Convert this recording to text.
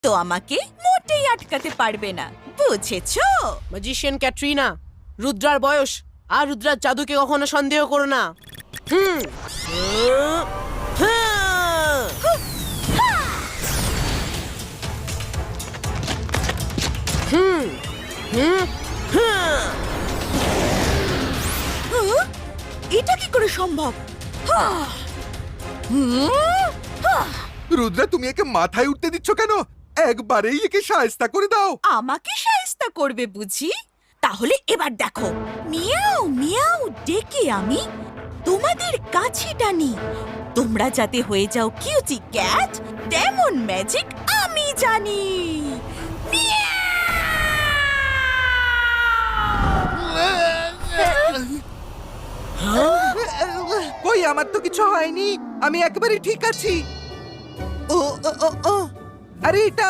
তো আমাকে মোটেই আটকাতে পারবে না, বুঝেছো? ম্যাজিশিয়ান ক্যাটরিনা, রুদ্রার বয়স আর রুদ্রার জাদুকে কখনো সন্দেহ করো না। হুম। হুম। হুম। হ্যাঁ? এটা কি করে সম্ভব? হাহ! হুম? হাহ! রুদ্রা, তুমি একে মাথায় উঠতে দিচ্ছ কেন? একবারেই একে শায়েস্তা করে দাও। আমাকে শায়েস্তা করবে বুঝি? তাহলে এবার দেখো, মিয়াও মিয়াও ডেকে আমি তোমাদের কাছে টানি। তোমরা যাতে হয়ে যাও কিউটি ক্যাট, তেমন ম্যাজিক আমি জানি। কই, আমার তো কিছু হয়নি, আমি একবারে ঠিক আছি। ও ও ও ও, আরে এটা